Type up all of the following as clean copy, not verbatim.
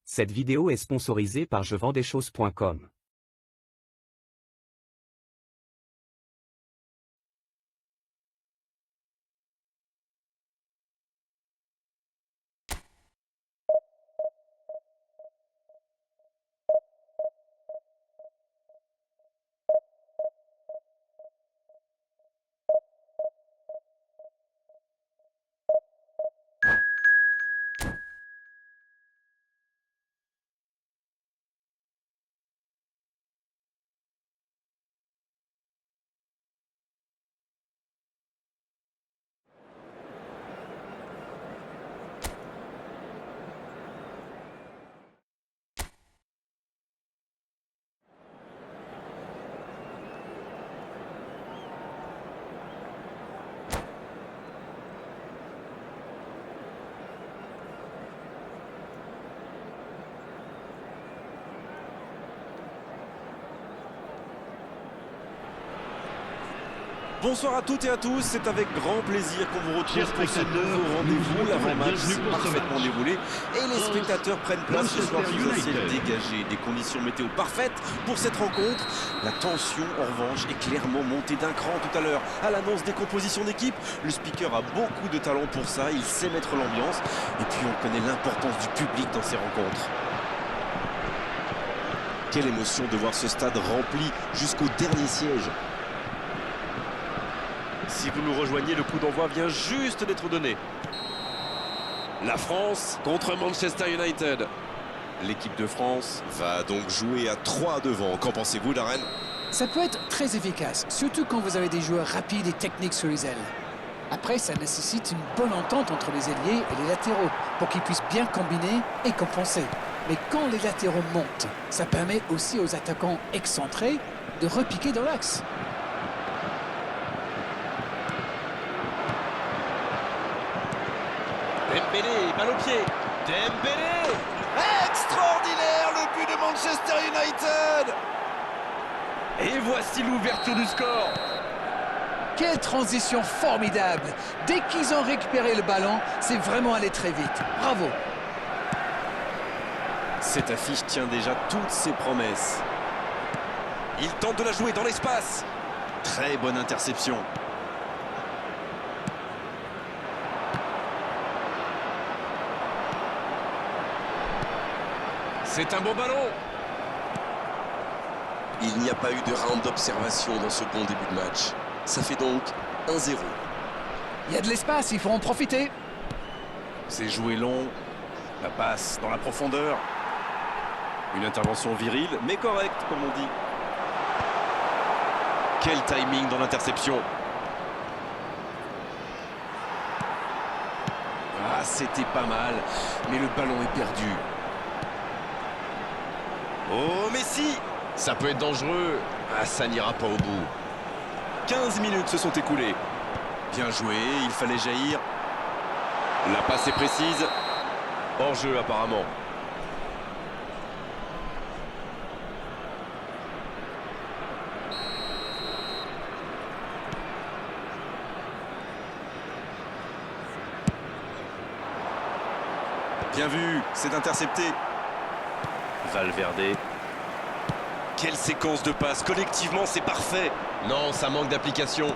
Cette vidéo est sponsorisée par jevendeschoses.com. Bonsoir à toutes et à tous, c'est avec grand plaisir qu'on vous retrouve pour ce nouveau rendez-vous. L'avant-match parfaitement déroulé et les spectateurs prennent place ce soir sous un ciel dégagé. Des conditions météo parfaites pour cette rencontre. La tension en revanche est clairement montée d'un cran tout à l'heure à l'annonce des compositions d'équipe. Le speaker a beaucoup de talent pour ça, il sait mettre l'ambiance et puis on connaît l'importance du public dans ces rencontres. Quelle émotion de voir ce stade rempli jusqu'au dernier siège. Si vous nous rejoignez, le coup d'envoi vient juste d'être donné. La France contre Manchester United. L'équipe de France va donc jouer à 3 devant. Qu'en pensez-vous, Darren? Ça peut être très efficace, surtout quand vous avez des joueurs rapides et techniques sur les ailes. Après, ça nécessite une bonne entente entre les ailiers et les latéraux pour qu'ils puissent bien combiner et compenser. Mais quand les latéraux montent, ça permet aussi aux attaquants excentrés de repiquer dans l'axe. Dembélé, balle au pied. Dembélé, extraordinaire le but de Manchester United. Et voici l'ouverture du score. Quelle transition formidable! Dès qu'ils ont récupéré le ballon, c'est vraiment allé très vite. Bravo! Cette affiche tient déjà toutes ses promesses. Il tente de la jouer dans l'espace. Très bonne interception. C'est un bon ballon. Il n'y a pas eu de round d'observation dans ce bon début de match. Ça fait donc 1-0. Il y a de l'espace, il faut en profiter. C'est joué long. La passe dans la profondeur. Une intervention virile, mais correcte, comme on dit. Quel timing dans l'interception. Ah, c'était pas mal, mais le ballon est perdu. Oh, Messi! Ça peut être dangereux. Ah, ça n'ira pas au bout. 15 minutes se sont écoulées. Bien joué, il fallait jaillir. La passe est précise. Hors jeu apparemment. Bien vu, c'est intercepté. Valverde. Quelle séquence de passes. Collectivement, c'est parfait. Non, ça manque d'application.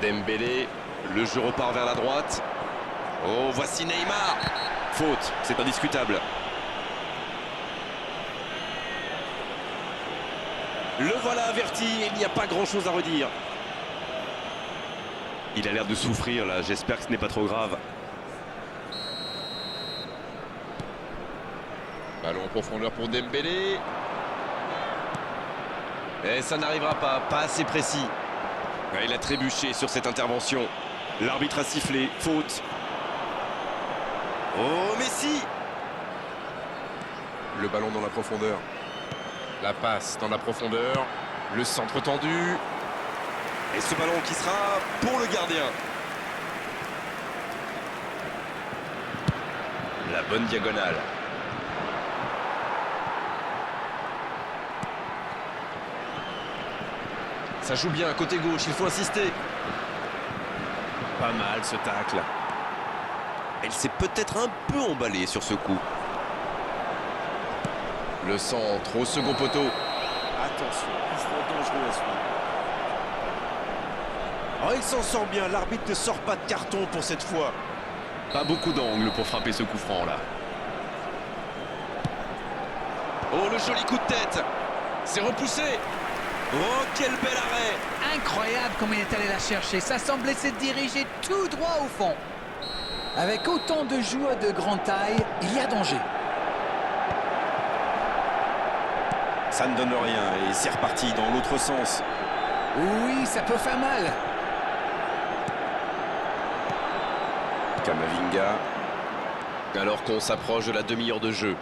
Dembélé. Le jeu repart vers la droite. Oh, voici Neymar. Faute, c'est indiscutable. Le voilà averti, il n'y a pas grand-chose à redire. Il a l'air de souffrir, là. J'espère que ce n'est pas trop grave. Ballon en profondeur pour Dembélé. Et ça n'arrivera pas, pas assez précis. Il a trébuché sur cette intervention. L'arbitre a sifflé, faute. Oh, Messi! Le ballon dans la profondeur. La passe dans la profondeur. Le centre tendu. Et ce ballon qui sera pour le gardien. La bonne diagonale. Ça joue bien, côté gauche, il faut insister. Pas mal ce tacle. Elle s'est peut-être un peu emballée sur ce coup. Le centre au second poteau. Attention, coup franc dangereux à suivre. Oh, il s'en sort bien, l'arbitre ne sort pas de carton pour cette fois. Pas beaucoup d'angles pour frapper ce coup franc là. Oh, le joli coup de tête. C'est repoussé. Oh, quel bel arrêt! Incroyable comme il est allé la chercher. Ça semblait se diriger tout droit au fond. Avec autant de joueurs de grande taille, il y a danger. Ça ne donne rien et c'est reparti dans l'autre sens. Oui, ça peut faire mal. Kamavinga. Alors qu'on s'approche de la demi-heure de jeu.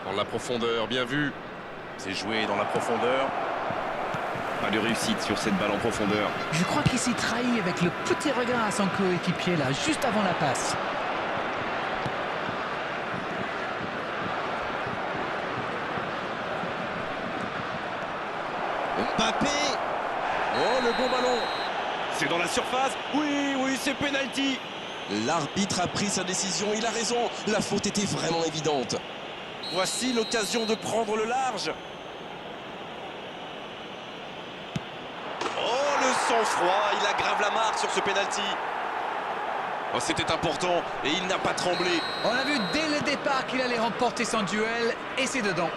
Dans la profondeur, bien vu. C'est joué dans la profondeur. Pas de réussite sur cette balle en profondeur. Je crois qu'il s'est trahi avec le petit regard à son coéquipier là, juste avant la passe. Mbappé. Oh, le bon ballon. C'est dans la surface. Oui, oui, c'est penalty. L'arbitre a pris sa décision, il a raison. La faute était vraiment évidente. Voici l'occasion de prendre le large. Oh, le sang-froid, il aggrave la marque sur ce penalty. Oh, c'était important et il n'a pas tremblé. On a vu dès le départ qu'il allait remporter son duel et c'est dedans.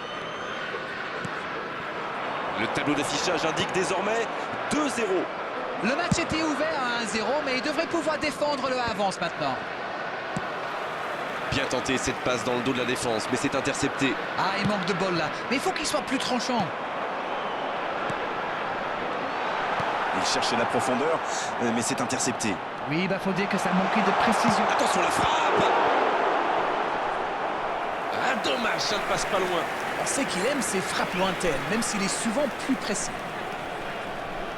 Le tableau d'affichage indique désormais 2-0. Le match était ouvert à 1-0, mais il devrait pouvoir défendre le avance maintenant. Bien tenté cette passe dans le dos de la défense, mais c'est intercepté. Ah, il manque de bol là, mais il faut qu'il soit plus tranchant. Il cherchait la profondeur, mais c'est intercepté. Oui, faut dire que ça manquait de précision. Attention la frappe. Ah, dommage, ça ne passe pas loin. On sait qu'il aime ses frappes lointaines, même s'il est souvent plus précis.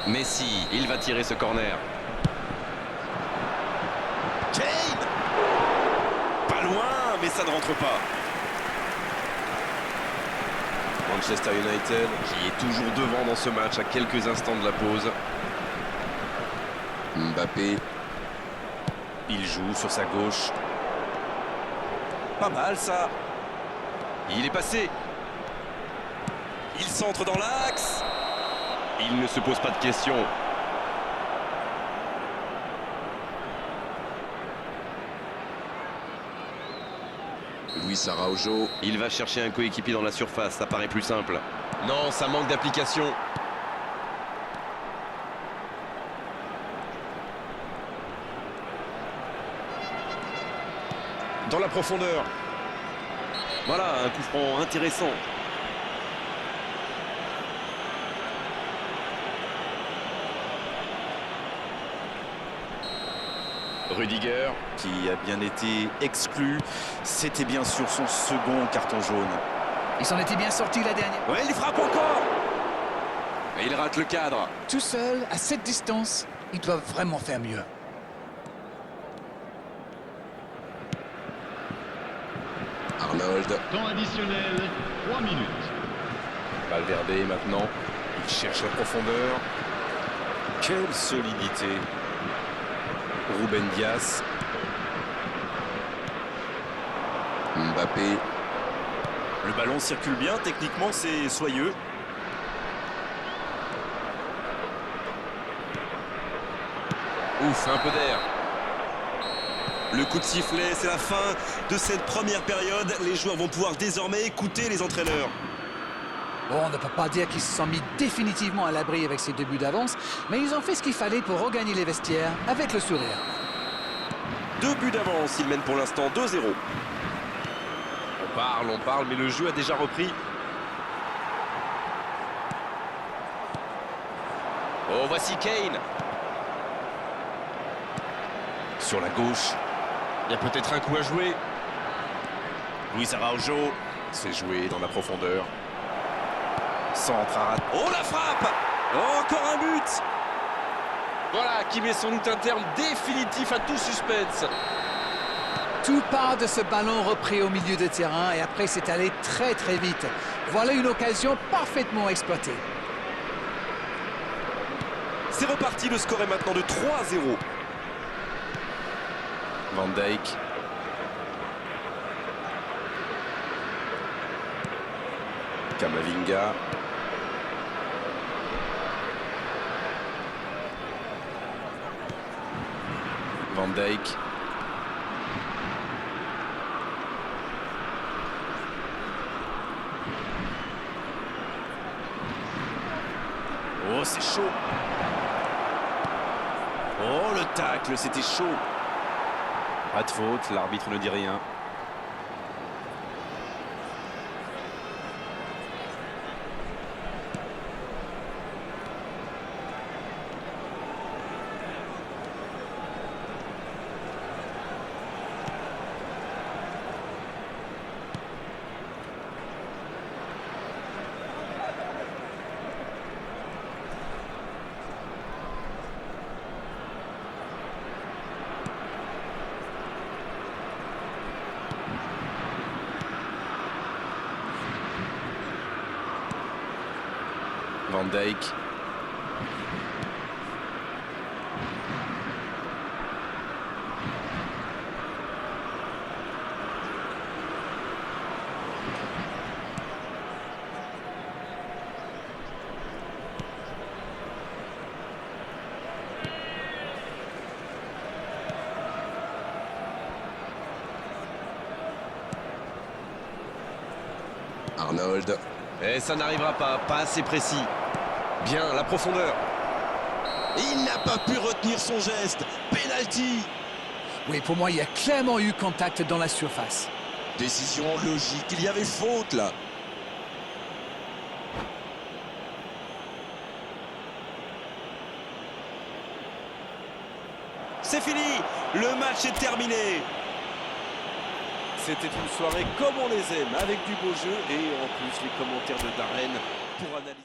Messi, il va tirer ce corner. Kane. Pas loin, mais ça ne rentre pas. Manchester United. Qui est toujours devant dans ce match à quelques instants de la pause. Mbappé. Il joue sur sa gauche. Pas mal ça. Il est passé. Il centre dans l'axe. Il ne se pose pas de questions. Luis Araujo. Il va chercher un coéquipier dans la surface, ça paraît plus simple. Non, ça manque d'application. Dans la profondeur. Voilà, un coup franc intéressant. Rudiger, qui a bien été exclu. C'était bien sûr son second carton jaune. Il s'en était bien sorti la dernière. Ouais, il frappe encore. Et il rate le cadre. Tout seul, à cette distance, ils doivent vraiment faire mieux. Arnold. Temps additionnel, 3 minutes. Valverde maintenant. Il cherche la profondeur. Quelle solidité. Ruben Dias. Mbappé. Le ballon circule bien, techniquement c'est soyeux. Ouf, un peu d'air. Le coup de sifflet, c'est la fin de cette première période. Les joueurs vont pouvoir désormais écouter les entraîneurs. Bon, on ne peut pas dire qu'ils se sont mis définitivement à l'abri avec ces 2 buts d'avance, mais ils ont fait ce qu'il fallait pour regagner les vestiaires avec le sourire. 2 buts d'avance, ils mènent pour l'instant 2-0. On parle, mais le jeu a déjà repris. Oh, voici Kane. Sur la gauche, Il y a peut-être un coup à jouer. Luis Araujo. C'est joué dans la profondeur. Centre à rat. Oh la frappe. Oh, encore un but. Voilà, qui met sans doute un terme définitif à tout suspense. Tout part de ce ballon repris au milieu de terrain et après c'est allé très très vite. Voilà une occasion parfaitement exploitée. C'est reparti, le score est maintenant de 3-0. Van Dijk. Kamavinga. Van Dijk. Oh, c'est chaud. Oh, le tacle, c'était chaud. Pas de faute, l'arbitre ne dit rien. Van Dijk. Arnold. Et ça n'arrivera pas assez précis. Bien, la profondeur. Il n'a pas pu retenir son geste. Penalty. Oui, pour moi, il y a clairement eu contact dans la surface. Décision logique. Il y avait faute là. C'est fini, le match est terminé. C'était une soirée comme on les aime, avec du beau jeu et en plus les commentaires de Darren pour analyser.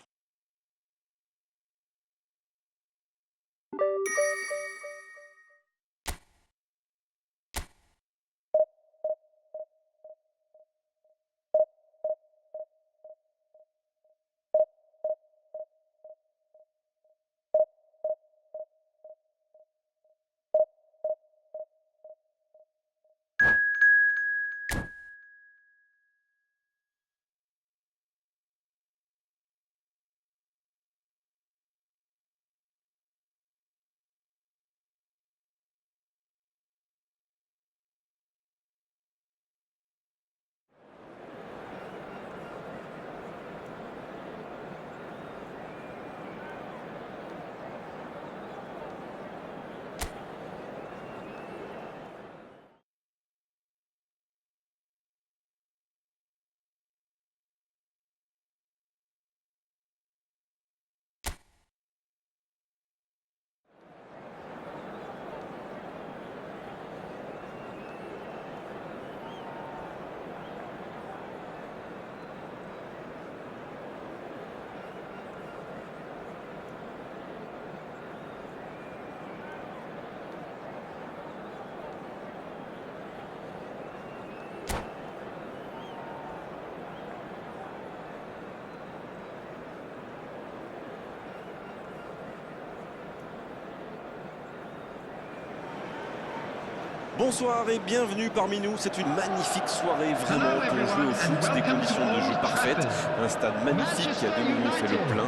Bonsoir et bienvenue parmi nous. C'est une magnifique soirée vraiment pour jouer au foot, des conditions de jeu parfaites, un stade magnifique qui a de nouveau fait le plein.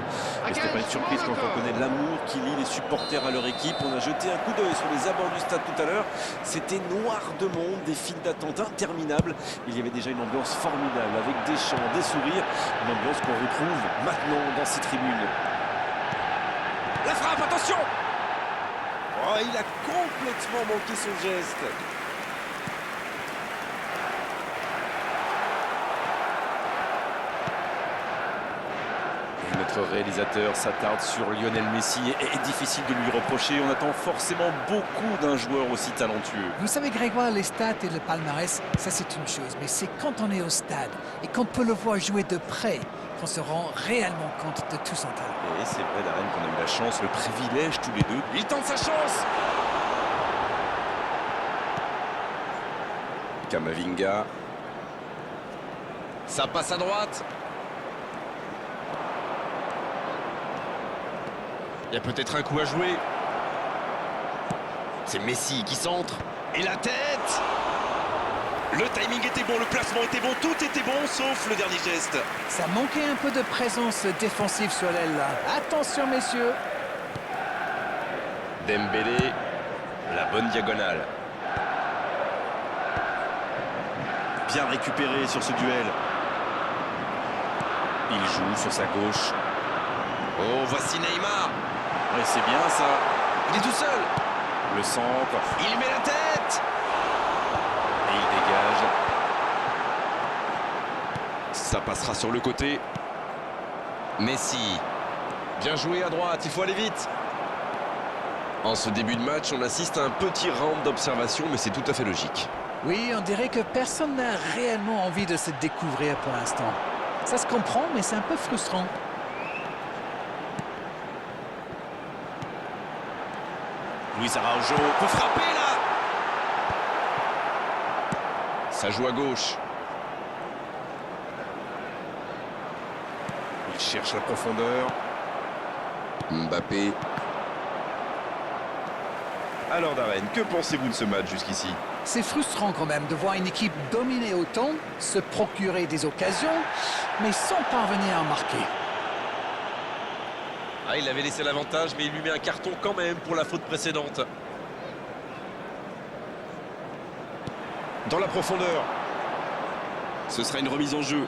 Et ce n'est pas une surprise quand on connaît l'amour qui lie les supporters à leur équipe. On a jeté un coup d'œil sur les abords du stade tout à l'heure. C'était noir de monde, des files d'attente interminables. Il y avait déjà une ambiance formidable avec des chants, des sourires, une ambiance qu'on retrouve maintenant dans ces tribunes. La frappe, attention! Oh, il a complètement manqué son geste. Notre réalisateur s'attarde sur Lionel Messi et est difficile de lui reprocher. On attend forcément beaucoup d'un joueur aussi talentueux. Vous savez, Grégoire, les stats et le palmarès, ça c'est une chose. Mais c'est quand on est au stade et qu'on peut le voir jouer de près qu'on se rend réellement compte de tout son talent. Et c'est vrai, Darren, qu'on a eu la chance, le privilège tous les deux. Il tente sa chance. Kamavinga. Ça passe à droite. Il y a peut-être un coup à jouer. C'est Messi qui centre. Et la tête! Le timing était bon, le placement était bon, tout était bon, sauf le dernier geste. Ça manquait un peu de présence défensive sur l'aile là. Attention messieurs. Dembélé, la bonne diagonale. Bien récupéré sur ce duel. Il joue sur sa gauche. Oh, voici Neymar. Ouais, c'est bien ça. Il est tout seul. Le centre. Il met la tête. Et il dégage. Ça passera sur le côté. Messi. Bien joué à droite, il faut aller vite. En ce début de match, on assiste à un petit round d'observation, mais c'est tout à fait logique. Oui, on dirait que personne n'a réellement envie de se découvrir pour l'instant. Ça se comprend, mais c'est un peu frustrant. Luis Araujo peut frapper là. Ça joue à gauche. Il cherche la profondeur. Mbappé. Alors Darren, que pensez-vous de ce match jusqu'ici? C'est frustrant quand même de voir une équipe dominer autant, se procurer des occasions, mais sans parvenir à marquer. Ah, il avait laissé l'avantage, mais il lui met un carton quand même pour la faute précédente. Dans la profondeur. Ce sera une remise en jeu.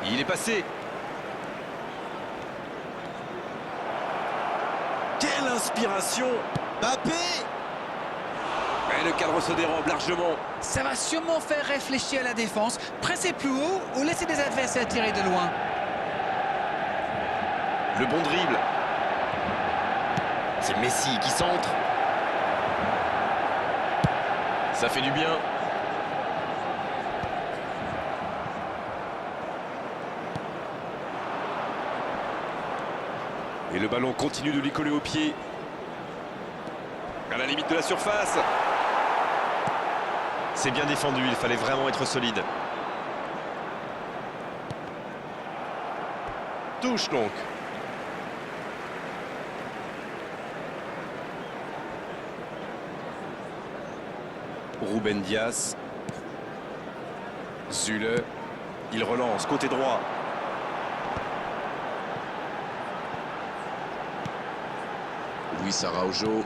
Il est passé. Quelle inspiration! Mbappé! Et le cadre se dérobe largement. Ça va sûrement faire réfléchir la défense. Presser plus haut ou laisser des adversaires tirer de loin. Le bon dribble. C'est Messi qui centre. Ça fait du bien. Et le ballon continue de lui coller au pied. À la limite de la surface. C'est bien défendu, il fallait vraiment être solide. Touche donc. Ruben Dias. Zule. Il relance côté droit. Luis Araujo.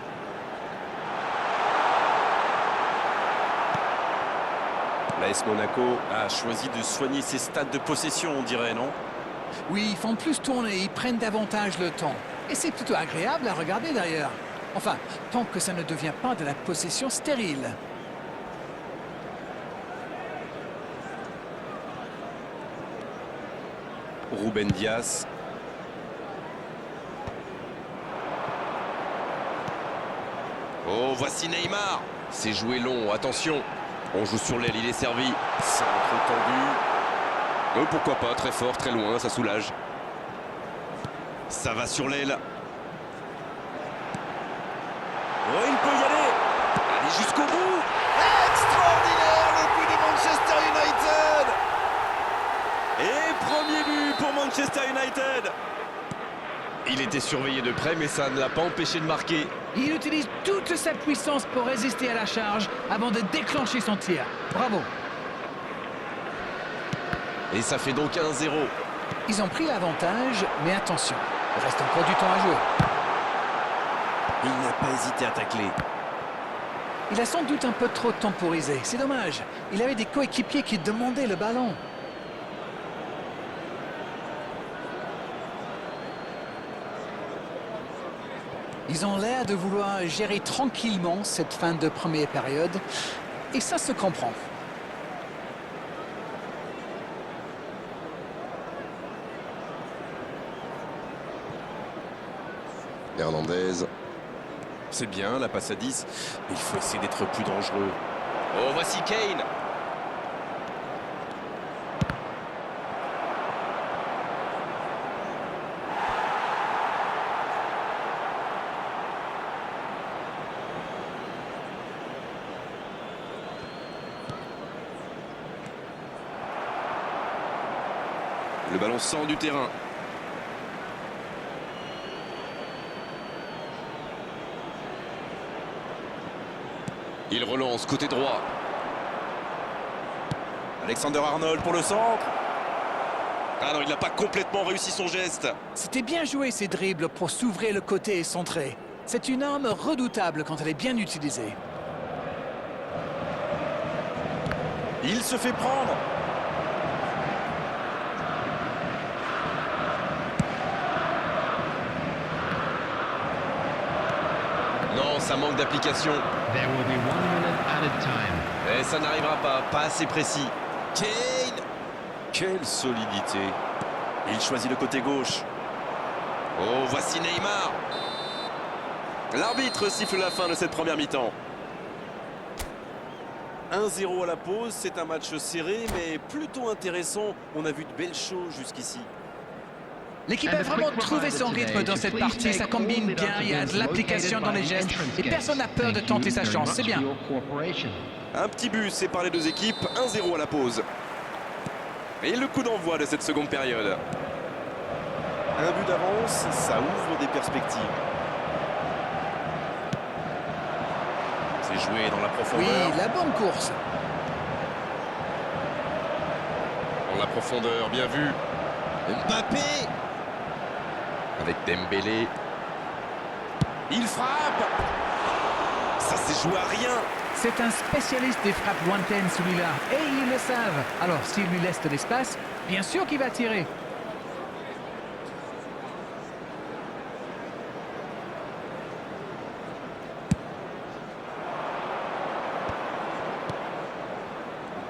L'AS Monaco a choisi de soigner ses stades de possession, on dirait, non? Oui, ils font plus tourner, ils prennent davantage le temps. Et c'est plutôt agréable à regarder d'ailleurs. Enfin, tant que ça ne devient pas de la possession stérile. Ruben Dias. Oh, voici Neymar. C'est joué long, attention. On joue sur l'aile, il est servi. Centre tendu. Oh, pourquoi pas, très fort, très loin, ça soulage. Ça va sur l'aile. Oh, il peut y aller. Allez jusqu'au bout. Extraordinaire le but de Manchester United. Et premier but pour Manchester United. Il était surveillé de près, mais ça ne l'a pas empêché de marquer. Il utilise toute sa puissance pour résister à la charge avant de déclencher son tir. Bravo. Et ça fait donc 1-0. Ils ont pris l'avantage, mais attention, il reste encore du temps à jouer. Il n'a pas hésité à tacler. Il a sans doute un peu trop temporisé, c'est dommage. Il avait des coéquipiers qui demandaient le ballon. Ils ont l'air de vouloir gérer tranquillement cette fin de première période, et ça se comprend. Hernandez. C'est bien la passe à 10, mais il faut essayer d'être plus dangereux. Oh, voici Kane. Le ballon sort du terrain. Il relance côté droit. Alexander Arnold pour le centre. Ah non, il n'a pas complètement réussi son geste. C'était bien joué ces dribbles pour s'ouvrir le côté et centrer. C'est une arme redoutable quand elle est bien utilisée. Il se fait prendre. Non, ça manque d'application. There will be 1 minute added time. Et ça n'arrivera pas assez précis. Kane. Quelle solidité. Il choisit le côté gauche. Oh, voici Neymar. L'arbitre siffle la fin de cette première mi-temps. 1-0 à la pause, c'est un match serré mais plutôt intéressant. On a vu de belles choses jusqu'ici. L'équipe a vraiment trouvé son rythme dans cette partie, ça combine bien, il y a de l'application dans les gestes et personne n'a peur de tenter sa chance, c'est bien. Un petit but sépare les deux équipes, 1-0 à la pause. Et le coup d'envoi de cette seconde période. Un but d'avance, ça ouvre des perspectives. C'est joué dans la profondeur. Oui, la bonne course. Dans la profondeur, bien vu. Mbappé. Avec Dembélé. Il frappe. Ça s'est joué à rien. C'est un spécialiste des frappes lointaines celui-là, et ils le savent. Alors s'il lui laisse de l'espace, bien sûr qu'il va tirer.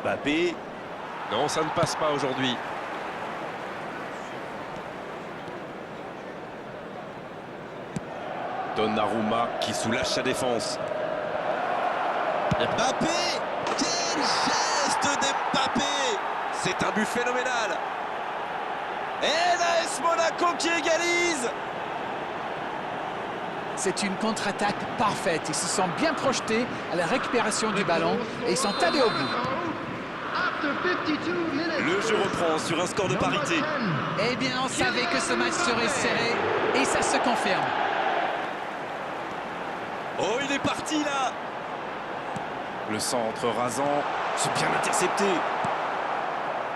Mbappé. Non, ça ne passe pas aujourd'hui. Donnarumma qui soulage sa défense. Mbappé. Quel geste d'Mbappé. C'est un but phénoménal. Et l'AS Monaco qui égalise. C'est une contre-attaque parfaite. Ils se sont bien projetés à la récupération du ballon et ils sont allés au bout. Le jeu reprend sur un score de parité. Eh bien, on savait que ce match serait serré et ça se confirme. Oh, il est parti là. Le centre rasant, c'est bien intercepté.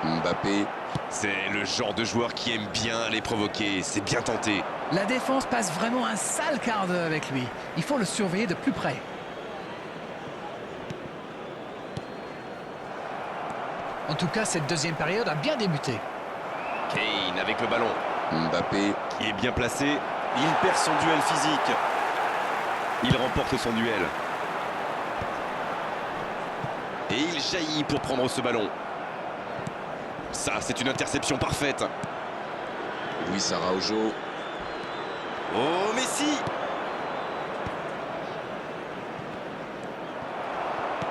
Mbappé, c'est le genre de joueur qui aime bien les provoquer. C'est bien tenté. La défense passe vraiment un sale quart d'heure avec lui. Il faut le surveiller de plus près. En tout cas, cette deuxième période a bien débuté. Kane avec le ballon. Mbappé qui est bien placé. Il perd son duel physique. Il remporte son duel. Et il jaillit pour prendre ce ballon. Ça, c'est une interception parfaite. Luis Araujo. Oh, Messi.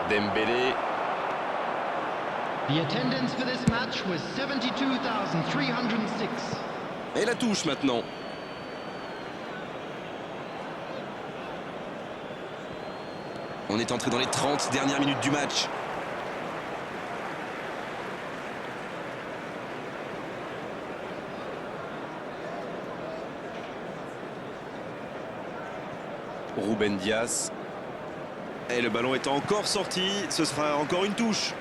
Dembélé. The attendance for this match was 72,306. Et la touche maintenant. On est entré dans les 30 dernières minutes du match. Ruben Dias. Et le ballon est encore sorti, ce sera encore une touche.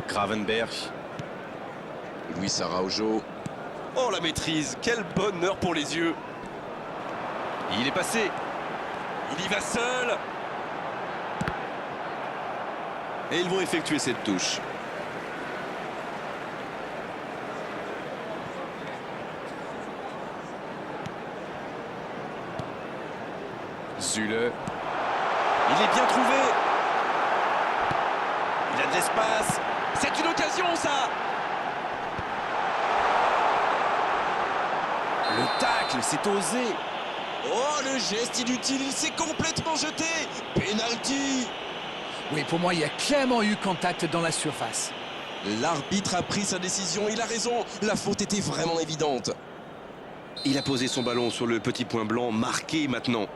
Gravenberch. Luis Araujo. Oh, la maîtrise, quel bonheur pour les yeux. Il est passé. Il y va seul. Et ils vont effectuer cette touche. Zule. Il est bien trouvé. Il a de l'espace. C'est une occasion, ça. Le tacle, c'est osé. Oh, le geste inutile, il s'est complètement jeté. Penalty. Oui, pour moi, il y a clairement eu contact dans la surface. L'arbitre a pris sa décision, il a raison. La faute était vraiment évidente. Il a posé son ballon sur le petit point blanc, marqué maintenant.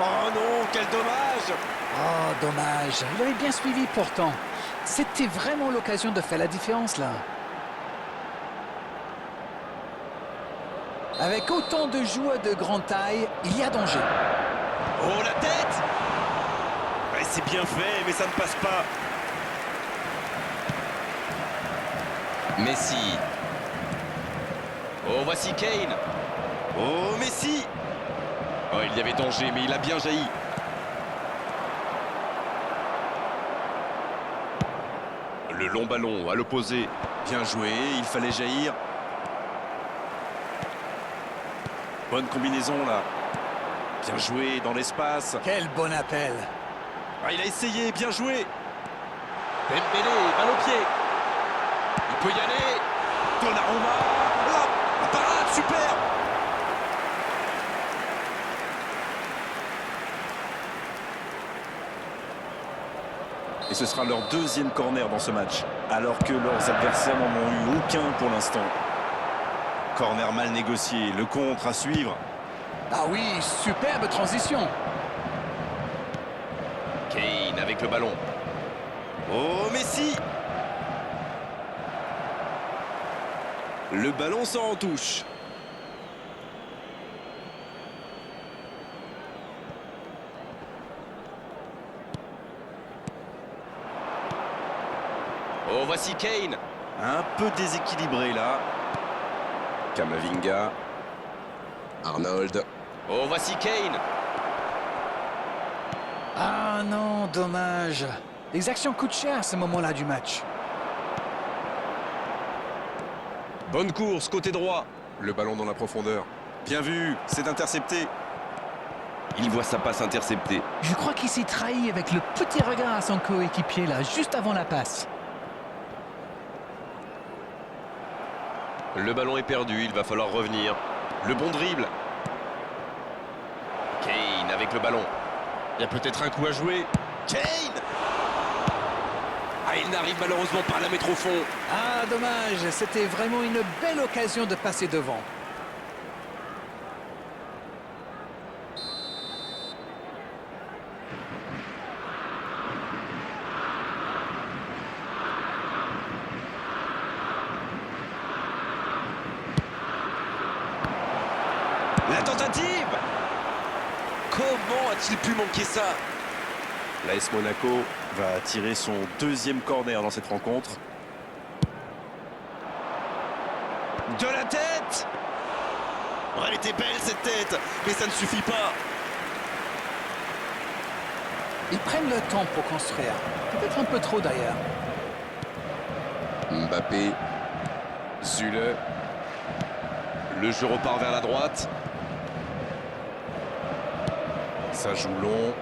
Oh non, quel dommage! Oh, dommage. Il avait bien suivi pourtant. C'était vraiment l'occasion de faire la différence là. Avec autant de joueurs de grande taille, il y a danger. Oh, la tête! Ouais, c'est bien fait, mais ça ne passe pas. Messi. Oh, voici Kane. Oh, Messi! Oh, il y avait danger, mais il a bien jailli. Le long ballon à l'opposé. Bien joué, il fallait jaillir. Bonne combinaison là. Bien joué dans l'espace. Quel bon appel. Ah, il a essayé, bien joué. Dembélé, balle au pied. Il peut y aller. Donnarumma. Là, la parade, super. Et ce sera leur deuxième corner dans ce match, alors que leurs adversaires n'en ont eu aucun pour l'instant. Corner mal négocié, le contre à suivre. Ah oui, superbe transition. Kane avec le ballon. Oh, Messi! Le ballon sort en touche. Oh, voici Kane. Un peu déséquilibré là. Kamavinga. Arnold. Oh, voici Kane. Ah non, dommage. Les actions coûtent cher à ce moment-là du match. Bonne course, côté droit. Le ballon dans la profondeur. Bien vu, c'est intercepté. Il voit sa passe interceptée. Je crois qu'il s'est trahi avec le petit regard à son coéquipier là, juste avant la passe. Le ballon est perdu, il va falloir revenir. Le bon dribble. Kane avec le ballon. Il y a peut-être un coup à jouer. Kane! Ah, il n'arrive malheureusement pas à la mettre au fond. Ah, dommage, c'était vraiment une belle occasion de passer devant. La tentative! Comment a-t-il pu manquer ça? L'AS Monaco va tirer son deuxième corner dans cette rencontre. De la tête! Oh, elle était belle cette tête, mais ça ne suffit pas. Ils prennent le temps pour construire. Peut-être un peu trop d'ailleurs. Mbappé. Zule. Le jeu repart vers la droite. Ça joue long.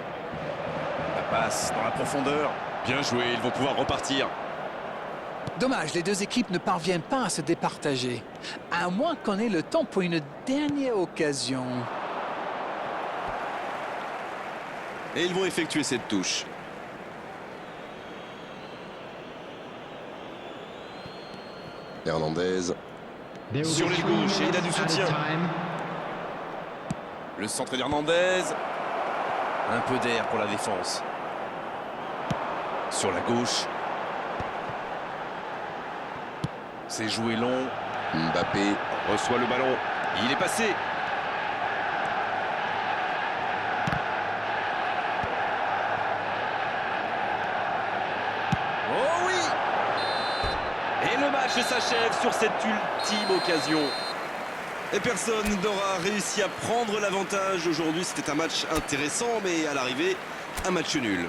La passe dans la profondeur. Bien joué, ils vont pouvoir repartir. Dommage, les deux équipes ne parviennent pas à se départager. À moins qu'on ait le temps pour une dernière occasion. Et ils vont effectuer cette touche. Hernandez. There will Sur be les 3 gauches, et il a du minutes added soutien. time. Le centre d'Hernandez. Un peu d'air pour la défense. Sur la gauche. C'est joué long. Mbappé. Reçoit le ballon. Il est passé. Oh oui! Et le match s'achève sur cette ultime occasion. Et personne n'aura réussi à prendre l'avantage aujourd'hui. C'était un match intéressant, mais à l'arrivée, un match nul.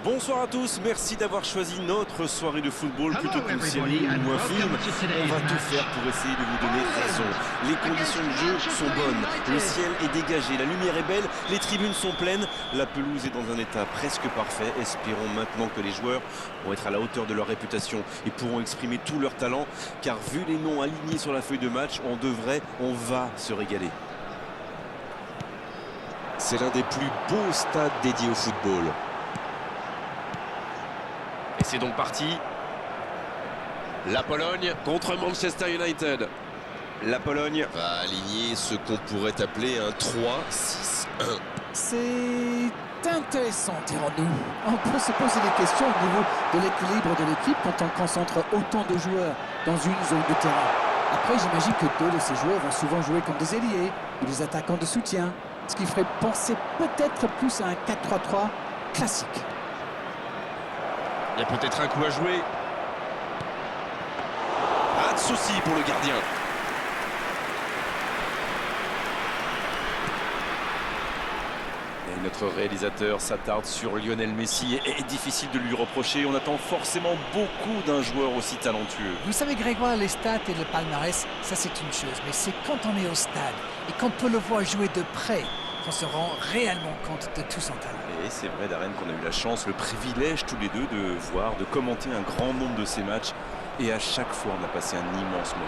Bonsoir à tous, merci d'avoir choisi notre soirée de football plutôt qu'une série ou un film. On va tout faire pour essayer de vous donner raison. Les conditions de jeu sont bonnes, le ciel est dégagé, la lumière est belle, les tribunes sont pleines, la pelouse est dans un état presque parfait. Espérons maintenant que les joueurs vont être à la hauteur de leur réputation et pourront exprimer tout leur talent, car vu les noms alignés sur la feuille de match, on va se régaler. C'est l'un des plus beaux stades dédiés au football. Et c'est donc parti. La Pologne contre Manchester United. La Pologne va aligner ce qu'on pourrait appeler un 3-6-1. C'est intéressant, dirons-nous. On peut se poser des questions au niveau de l'équilibre de l'équipe quand on concentre autant de joueurs dans une zone de terrain. Après, j'imagine que deux de ces joueurs vont souvent jouer comme des ailiers ou des attaquants de soutien, ce qui ferait penser peut-être plus à un 4-3-3 classique. Il y a peut-être un coup à jouer. Pas de souci pour le gardien. Et notre réalisateur s'attarde sur Lionel Messi et difficile de lui reprocher. On attend forcément beaucoup d'un joueur aussi talentueux. Vous savez, Grégoire, les stats et le palmarès, ça c'est une chose. Mais c'est quand on est au stade et qu'on peut le voir jouer de près qu'on se rend réellement compte de tout son talent. Et c'est vrai, Darren, qu'on a eu la chance, le privilège tous les deux de voir, de commenter un grand nombre de ces matchs. Et à chaque fois, on a passé un immense moment.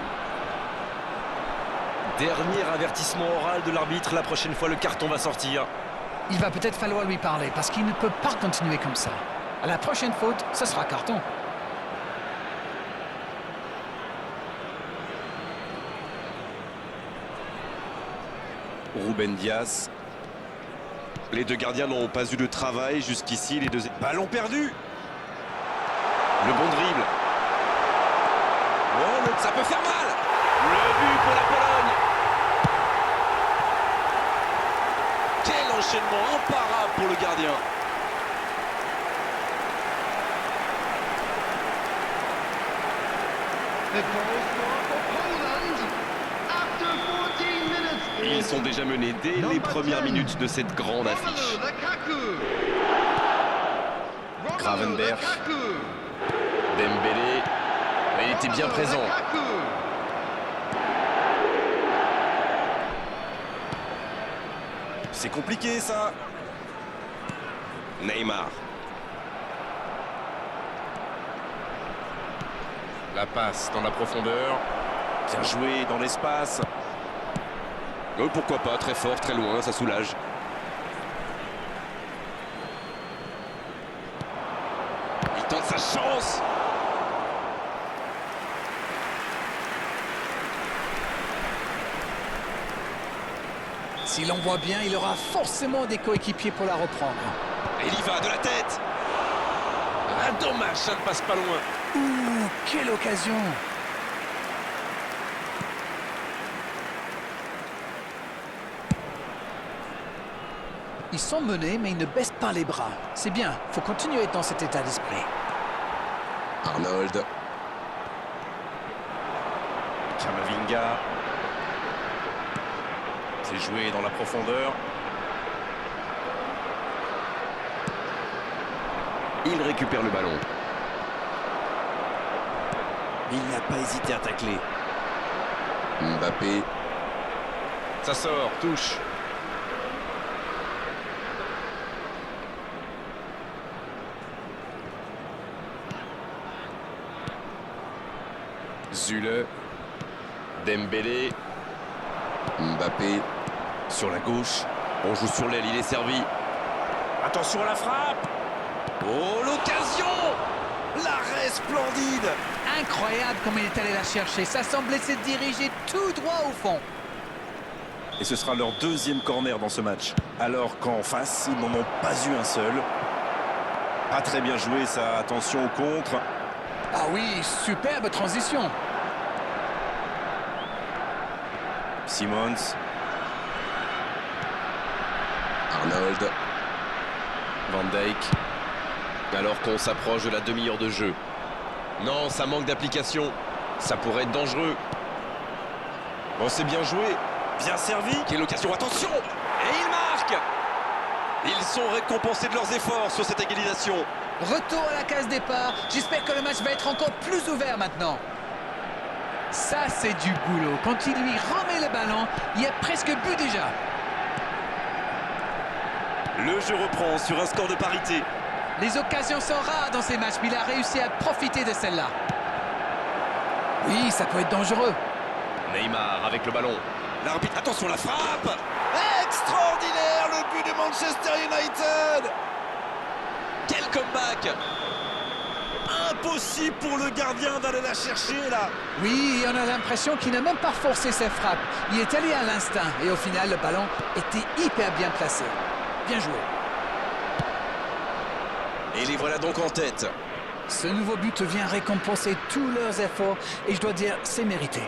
Dernier avertissement oral de l'arbitre. La prochaine fois, le carton va sortir. Il va peut-être falloir lui parler parce qu'il ne peut pas continuer comme ça. À la prochaine faute, ça sera carton. Ruben Dias. Les deux gardiens n'ont pas eu de travail jusqu'ici. Les deux ballons perdus. Le bon dribble. Oh, ça peut faire mal. Le but pour la Pologne. Quel enchaînement imparable pour le gardien. Ils sont déjà menés dès les premières minutes de cette grande affiche. Gravenberch. Dembélé. Mais il était bien présent. C'est compliqué ça. Neymar. La passe dans la profondeur. Bien joué dans l'espace. Oh, pourquoi pas, très fort, très loin, ça soulage. Il tente sa chance. Si l'on voit bien, il aura forcément des coéquipiers pour la reprendre. Et il y va de la tête. Ah, dommage, ça ne passe pas loin. Ouh, quelle occasion! Ils sont menés, mais ils ne baissent pas les bras. C'est bien, il faut continuer dans cet état d'esprit. Arnold. Camavinga. C'est joué dans la profondeur. Il récupère le ballon. Il n'a pas hésité à tacler. Mbappé. Ça sort, touche. Zule. Dembélé. Mbappé. Sur la gauche. On joue sur l'aile, il est servi. Attention à la frappe. Oh, l'occasion! L'arrêt splendide. Incroyable comme il est allé la chercher. Ça semblait se diriger tout droit au fond. Et ce sera leur deuxième corner dans ce match. Alors qu'en face, ils n'en ont pas eu un seul. Pas très bien joué ça. Attention au contre. Ah oui, superbe transition. Simons. Arnold. Van Dijk. Alors qu'on s'approche de la demi-heure de jeu. Non, ça manque d'application. Ça pourrait être dangereux. Bon, c'est bien joué. Bien servi. Quelle occasion, attention! Et ils marquent! Ils sont récompensés de leurs efforts sur cette égalisation. Retour à la case départ. J'espère que le match va être encore plus ouvert maintenant. Ça, c'est du boulot. Quand il lui remet le ballon, il y a presque but déjà. Le jeu reprend sur un score de parité. Les occasions sont rares dans ces matchs, mais il a réussi à profiter de celle-là. Oui, ça peut être dangereux. Neymar avec le ballon. L'arbitre, attention, la frappe! Extraordinaire, le but de Manchester United! Quel comeback! Impossible pour le gardien d'aller la chercher, là! Oui, on a l'impression qu'il n'a même pas forcé ses frappes. Il est allé à l'instinct et au final, le ballon était hyper bien placé. Bien joué. Et les voilà donc en tête. Ce nouveau but vient récompenser tous leurs efforts et je dois dire, c'est mérité.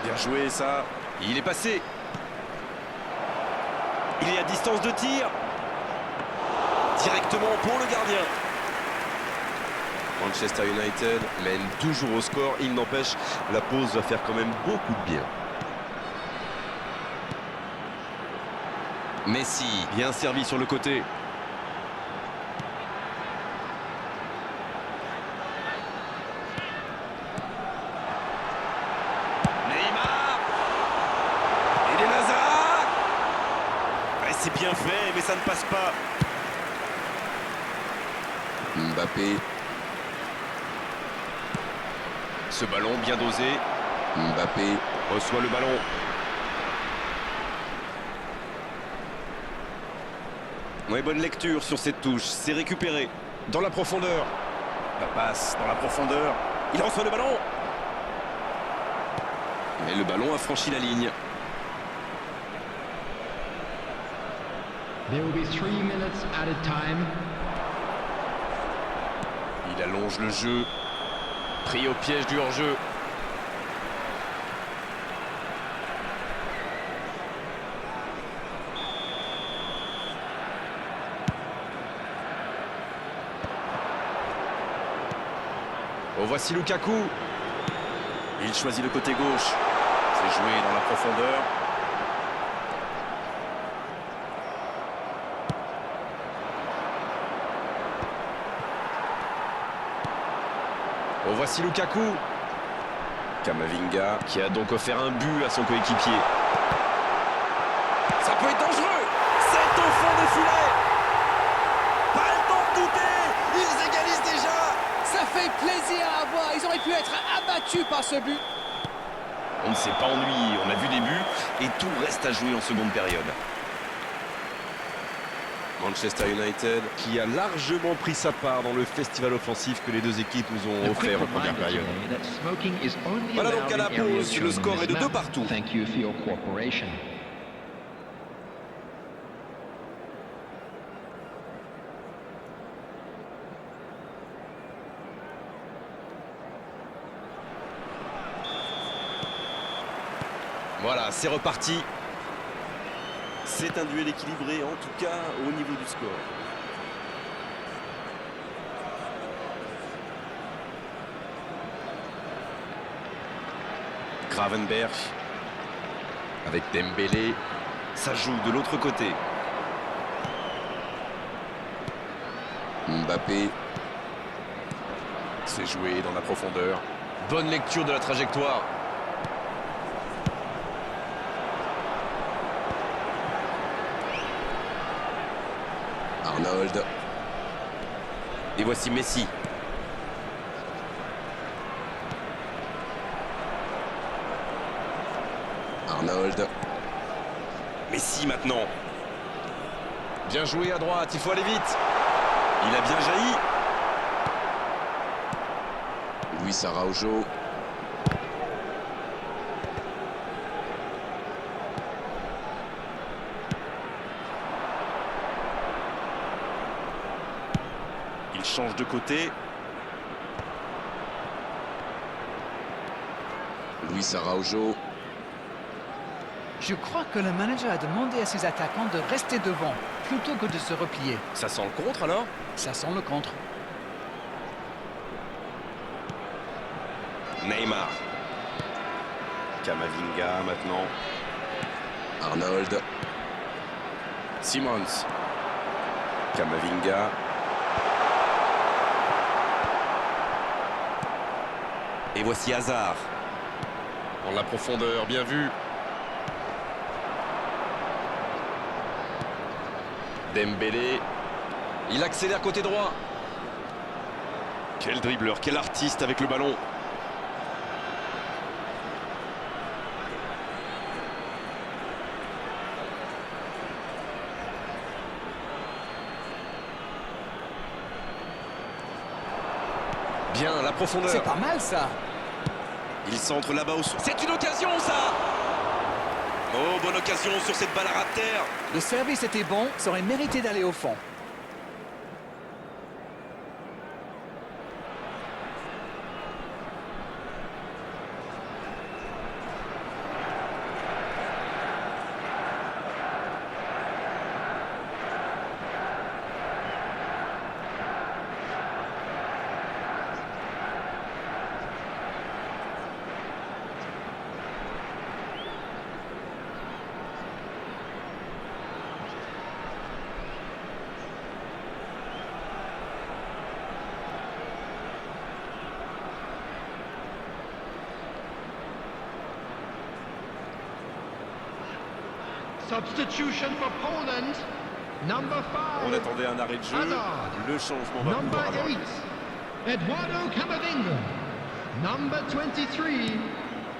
Bien joué, ça. Il est passé. Il est à distance de tir. Directement pour le gardien. Manchester United mène toujours au score. Il n'empêche, la pause va faire quand même beaucoup de bien. Messi. Bien servi sur le côté. Neymar. Et les Hazard. Ouais, c'est bien fait, mais ça ne passe pas. Mbappé. Ce ballon bien dosé. Mbappé. Reçoit le ballon. Ouais, bonne lecture sur cette touche. C'est récupéré. Dans la profondeur. La passe dans la profondeur. Il reçoit le ballon. Mais le ballon a franchi la ligne. There will be 3 minutes added time. Il allonge le jeu. Pris au piège du hors-jeu. Oh, voici Lukaku. Il choisit le côté gauche. C'est joué dans la profondeur. Oh, voici Lukaku. Kamavinga. Qui a donc offert un but à son coéquipier. Ça peut être dangereux. C'est au fond des filets. Pas le temps de douter. Ils égalisent déjà. Ça fait plaisir à voir. Ils auraient pu être abattus par ce but. On ne s'est pas ennuyé. On a vu des buts et tout reste à jouer en seconde période. Manchester United Qui a largement pris sa part dans le festival offensif que les deux équipes nous ont offert en première période. Voilà donc à la pause, le score est de 2 partout. Thank you for your cooperation. Voilà, c'est reparti. C'est un duel équilibré, en tout cas au niveau du score. Gravenberch avec Dembélé. Ça joue de l'autre côté. Mbappé. C'est joué dans la profondeur. Bonne lecture de la trajectoire. Arnold. Et voici Messi. Arnold. Messi maintenant. Bien joué à droite, il faut aller vite. Il a bien jailli. Luis Araujo. Il change de côté. Luis Araujo. Je crois que le manager a demandé à ses attaquants de rester devant plutôt que de se replier. Ça sent le contre alors? Ça sent le contre. Neymar. Kamavinga maintenant. Arnold. Simons. Kamavinga. Et voici Hazard. En la profondeur, bien vu. Dembélé. Il accélère côté droit. Quel dribbleur, quel artiste avec le ballon. Bien, la profondeur. C'est pas mal ça. Il centre là-bas au... C'est une occasion, ça. Oh, bonne occasion sur cette balle à ras de terre. Le service était bon, ça aurait mérité d'aller au fond. Substitution for Poland. Number 5. On attendait un arrêt de jeu. Hazard. Le changement va Number pouvoir avoir lieu. 8. Eduardo Camavinga. Number 23.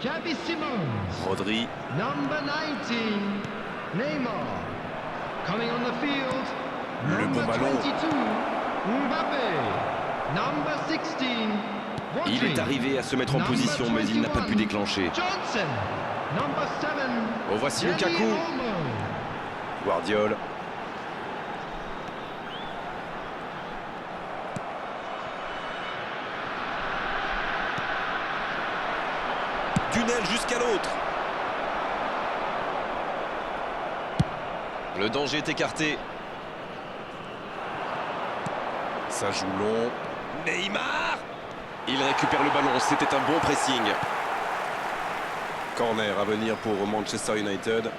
Xavi Simons. Rodri. Number 19. Neymar. Coming on the field. Le Number bon ballon. 22. Mbappé. Number 16. Il est arrivé à se mettre en Number position, mais il n'a pas pu 21. déclencher. Johnson. Number 7. Oh, voici Dani Lukaku. Olmo. Guardiola. Tunnel jusqu'à l'autre. Le danger est écarté. Ça joue long. Neymar. Il récupère le ballon. C'était un bon pressing. Corner à venir pour Manchester United.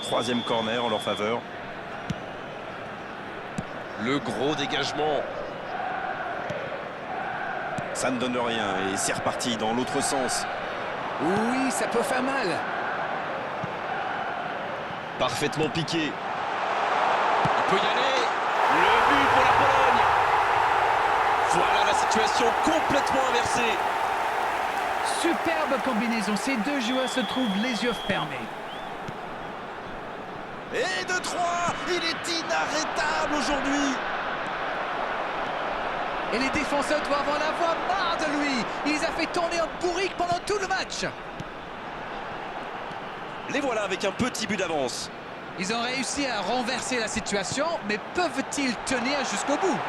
Troisième corner en leur faveur. Le gros dégagement. Ça ne donne rien et c'est reparti dans l'autre sens. Oui, ça peut faire mal. Parfaitement piqué. Il peut y aller. Le but pour la Pologne. Voilà la situation complètement inversée. Superbe combinaison, ces deux joueurs se trouvent les yeux fermés. Et de 3, il est inarrêtable aujourd'hui. Et les défenseurs doivent en avoir marre de lui. Il les a fait tourner en bourrique pendant tout le match. Les voilà avec un petit but d'avance. Ils ont réussi à renverser la situation, mais peuvent-ils tenir jusqu'au bout?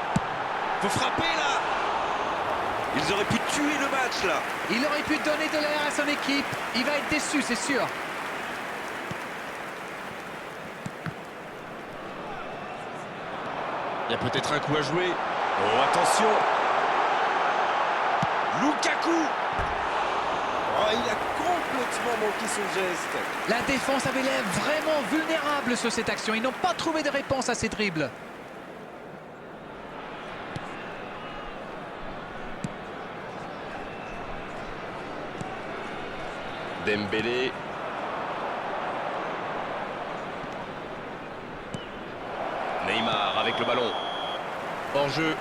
Faut frapper là. Ils auraient pu tuer le match là. Il aurait pu donner de l'air à son équipe. Il va être déçu, c'est sûr. Il y a peut-être un coup à jouer. Oh, attention. Lukaku. Oh, il a complètement manqué son geste. La défense avait l'air vraiment vulnérable sur cette action. Ils n'ont pas trouvé de réponse à ces dribbles. Dembélé. Neymar avec le ballon. Hors jeu.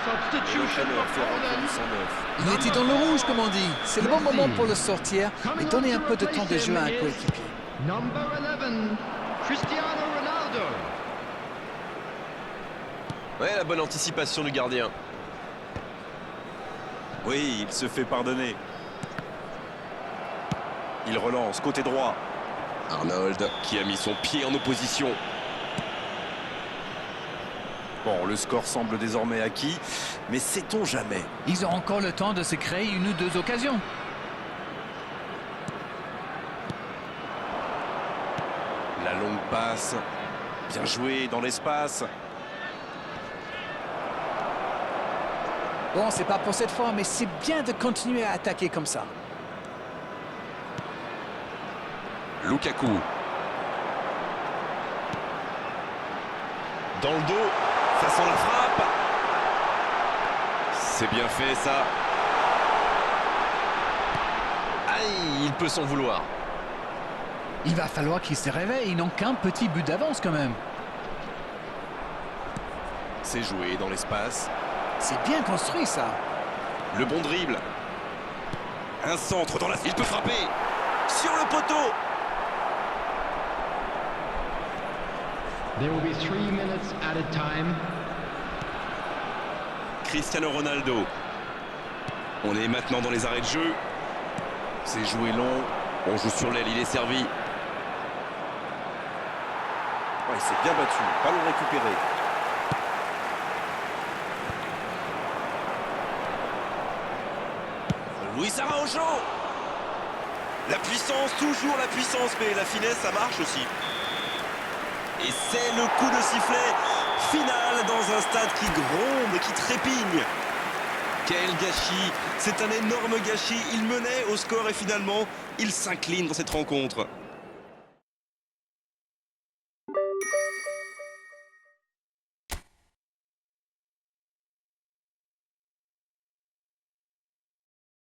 Et substitution l'entraîneur for fait rentrer Poland. du 109. Il était dans le rouge, comme on dit. C'est le bon moment pour le sortir et donner un peu de temps de jeu à un coéquipier. Number 11, Cristiano Ronaldo. Ouais, la bonne anticipation du gardien. Oui, il se fait pardonner. Il relance, côté droit. Arnold qui a mis son pied en opposition. Bon, le score semble désormais acquis, mais sait-on jamais? Ils ont encore le temps de se créer une ou deux occasions. La longue passe. Bien joué dans l'espace. Bon, c'est pas pour cette fois, mais c'est bien de continuer à attaquer comme ça. Lukaku. Dans le dos. Ça sent la frappe. C'est bien fait ça. Aïe, il peut s'en vouloir. Il va falloir qu'ils se réveillent. Ils n'ont qu'un petit but d'avance quand même. C'est joué dans l'espace. C'est bien construit ça. Le bon dribble. Un centre dans la... Il peut frapper. Sur le poteau. There will be 3 minutes added time. Cristiano Ronaldo. On est maintenant dans les arrêts de jeu. C'est joué long. On joue sur l'aile, il est servi. Ouais, il s'est bien battu. Ballon récupéré. Luis Araujo. La puissance, toujours la puissance, mais la finesse, ça marche aussi. Et c'est le coup de sifflet final dans un stade qui gronde, qui trépigne. Quel gâchis, c'est un énorme gâchis. Il menait au score et finalement, il s'incline dans cette rencontre.